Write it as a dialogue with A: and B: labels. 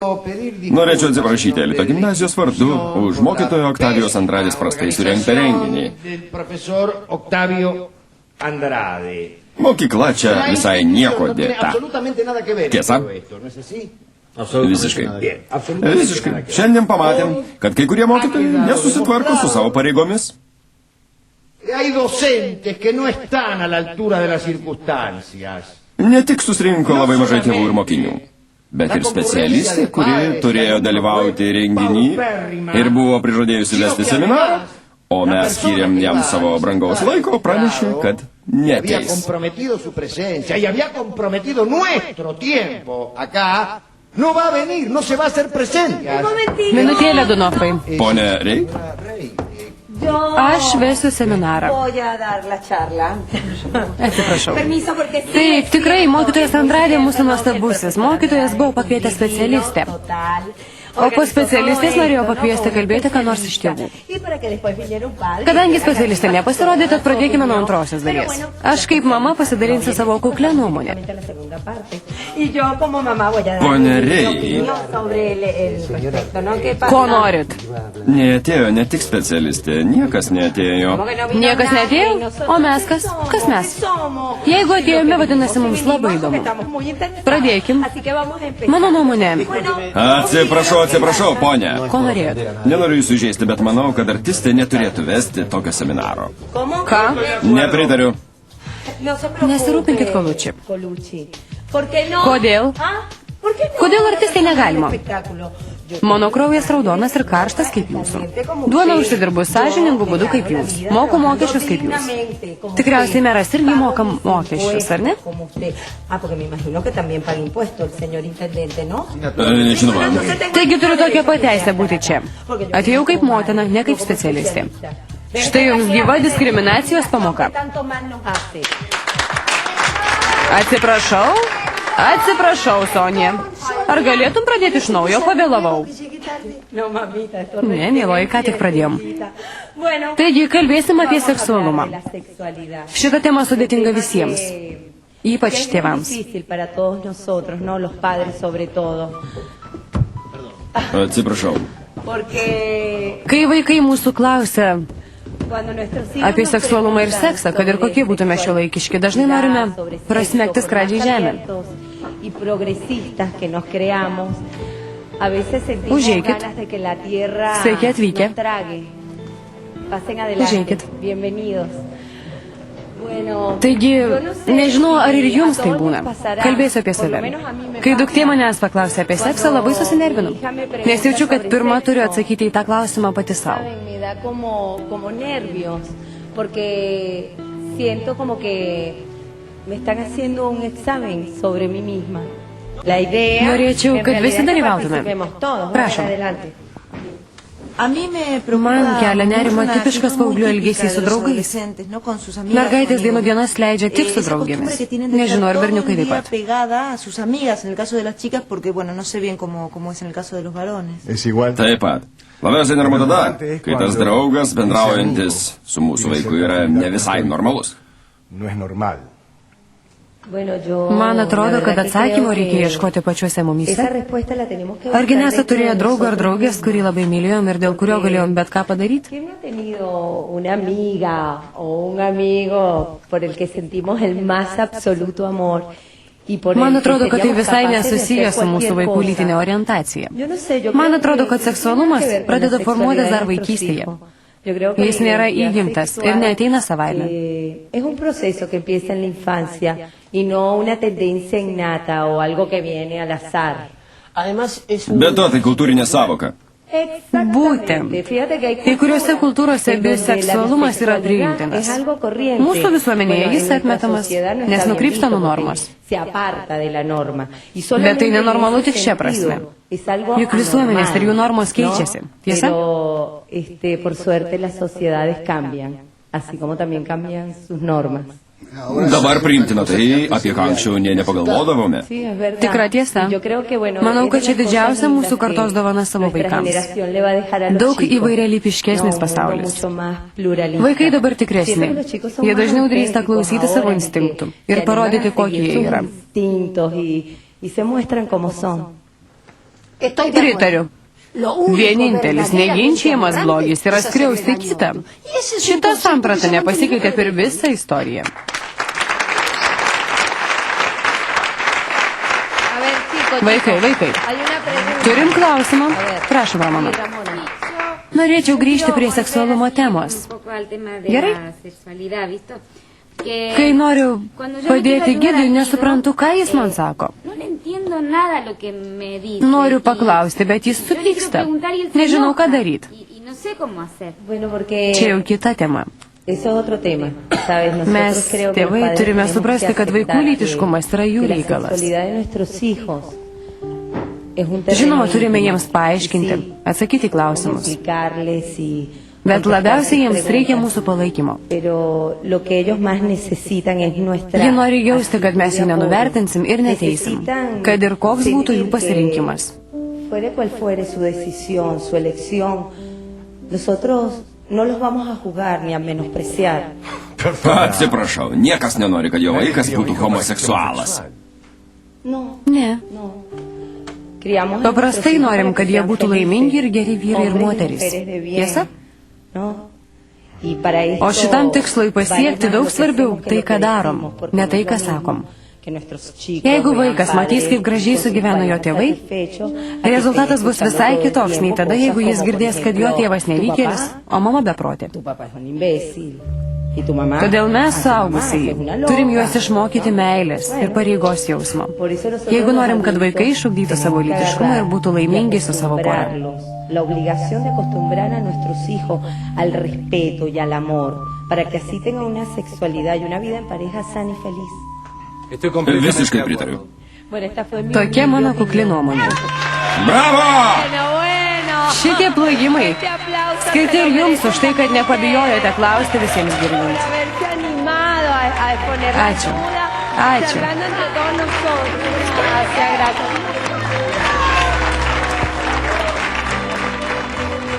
A: Norėčiau atsiprašyti Elito gimnazijos vardu už mokytojo Oktavijos Andradės prastai surengtą renginį. Mokykla čia visai nieko dėta. Tiesa? Visiškai. Visiškai. Šiandien pamatėm, kad kai kurie mokytojai nesusitvarko su savo pareigomis. Ne tik susirinko labai mažai tėvų ir mokinių, bet ir specialistai, kurie turėjo dalyvauti renginį ir buvo prižadėjusi vesti seminarą, o mes skiriam jam savo brangaus laiko, pranešė, kad neateis.
B: Minutėlę, Donofai.
A: Pone Rei?
B: Aš vesiu seminarą. Atsiprašau. Taip, tikrai, mokytojas Andradė mūsų nuostabusis. Mokytojas buvo pakvietęs specialistę. O po specialistės norėjo pakviesti kalbėti, ką nors iš tėvų. Kadangi specialistė nepasirodė, tad pradėkime nuo antrosios dalies. Aš kaip mama pasidalinsiu savo kuklę nuomonę.
A: Pone Rei.
B: Ko norit?
A: Neatėjo ne tik specialistė, niekas neatėjo.
B: Niekas neatėjo? O mes kas? Kas mes? Jeigu atėjome, vadinasi, mums labai įdomu. Pradėkim. Mano nuomonė.
A: Atsiprašau, ponia.
B: Ko norėjot?
A: Nenoriu jūsų įžeisti, bet manau, kad artistai neturėtų vesti tokio seminaro.
B: Ką?
A: Nepritariu.
B: Nesirūpinkit, Koluči. Kodėl? Kodėl artistai negalima? Mano kraujas raudonas ir karštas kaip jūsų. Duona užsidirbu sąžiningų būdų kaip jūs. Moku mokesčius kaip jūs. Tikriausiai meras irgi moka mokesčius, ar ne?
A: Žinoma.
B: Taigi turiu tokią pateisę būti čia. Atėjau kaip motina, ne kaip specialistė. Štai jums gyva diskriminacijos pamoka. Atsiprašau, Sonija. Ar galėtum pradėti iš naujo? Pavėlavau. Ne, mieloji, ką tik pradėjom. Taigi, kalbėsim apie seksualumą. Šita tema sudėtinga visiems. Ypač tėvams.
A: Atsiprašau.
B: Kai vaikai mūsų klausia apie seksualumą ir seksą, kad ir kokie būtume šiuolaikiški, dažnai norime prasmegti skradžiai žemę. Užeikit. Sveiki atvykę. Užeikit. Taigi, nežinau, ar ir jums tai būna. Kalbėsiu apie save. Kai duktė manęs paklausė apie seksą, labai susinervinu. Nes jaučiu, kad pirma turiu atsakyti į tą klausimą pati savo. Norėčiau, kad visi dalyvautume. Prašom. Man kelia nerimo tipiškas paauglių elgesys su draugais. Mergaitės dainų dienas leidžia tik su draugėmis. Nežinau, ar berniukai taip pat.
A: Taip pat. Labiausiai nerimo tada, kai tas draugas bendraujantis su mūsų vaiku yra ne visai normalus.
B: Man atrodo, kad atsakymo reikia ieškoti pačiuose mumyse. Argi nesate turėję draugą ar draugės, kurį labai mylėjom ir dėl kurio galėjom bet ką padaryti? Man atrodo, kad tai visai nesusiję su mūsų vaikų lytinė orientacija. Man atrodo, kad seksualumas pradeda formuotis dar vaikystėje. Jis nėra įgimtas ir neateina savaime.
C: Es un proceso que empieza en la infancia y no una tendencia innata o algo que viene al azar.
A: Be to, tai kultūrinė savoka.
B: Būtent. Kai kuriuose kultūrose biseksualumas yra priimtinas. Mūsų visuomenėje jis atmetamas, nes nukrypsta nuo normos. Bet tai nenormalu tik šia prasme. Juk visuomenės ir jų normos keičiasi. Tiesa?
C: Por suerte las sociedades cambian, así como también cambian sus normas.
A: Dabar priimtina tai, apie ką anksčiau nepagalvodavome.
B: Tikra tiesa. Manau, kad čia didžiausia mūsų kartos dovana savo vaikams. Daug įvairialypiškesnis pasaulis. Vaikai dabar tikresni. Jie dažniau drįsta klausyti savo instinktų ir parodyti, kokie jie yra. Pritariu. Vienintelis neginčiamas blogis yra skriausti kitą. Šita samprata nepasikeitė per visą istoriją. Vaikai. Turim klausimą? Prašom, Ramona. Norėčiau grįžti prie seksualumo temos. Gerai? Kai noriu padėti gidui, nesuprantu, ką jis man sako. Noriu paklausti, bet jis supyksta. Nežinau, ką daryti. Čia jau kita tema. Mes, tėvai, turime suprasti, kad vaikų lytiškumas yra jų reikalas. Žinoma, turime jiems paaiškinti, atsakyti klausimus. Bet labiausiai jiems reikia mūsų palaikymo. Jie nori jausti, kad mes jų nenuvertinsim ir neteisim, kad ir koks būtų jų pasirinkimas.
A: Atsiprašau, niekas nenori, kad jo vaikas būtų homoseksualas.
B: Ne. Paprastai norim, kad jie būtų laimingi ir geri vyrai ir moterys. Tiesa? O šitam tikslui pasiekti daug svarbiau tai, ką darom, ne tai, ką sakom. Jeigu vaikas matys, kaip gražiai sugyveno jo tėvai, rezultatas bus visai kitoks nei tada, jeigu jis girdės, kad jo tėvas nevykėlis, o mama beprotė. Todėl mes, suaugusiai, turim juos išmokyti meilės ir pareigos jausmo. Jeigu norim, kad vaikai išugdytų savo lytiškumą ir būtų laimingi su savo pora. La obligación de acostumbrar a nuestros hijos al respeto y al amor, para que así tengan una sexualidad y una vida en pareja sana y feliz.
A: Visiškai pritariu.
B: Tokia mano kukli nuomonė.
A: Bravo!
B: Šitie plojimai skirti ir jums už tai, kad nepabijojote klausti visiems girdint. Ačiū.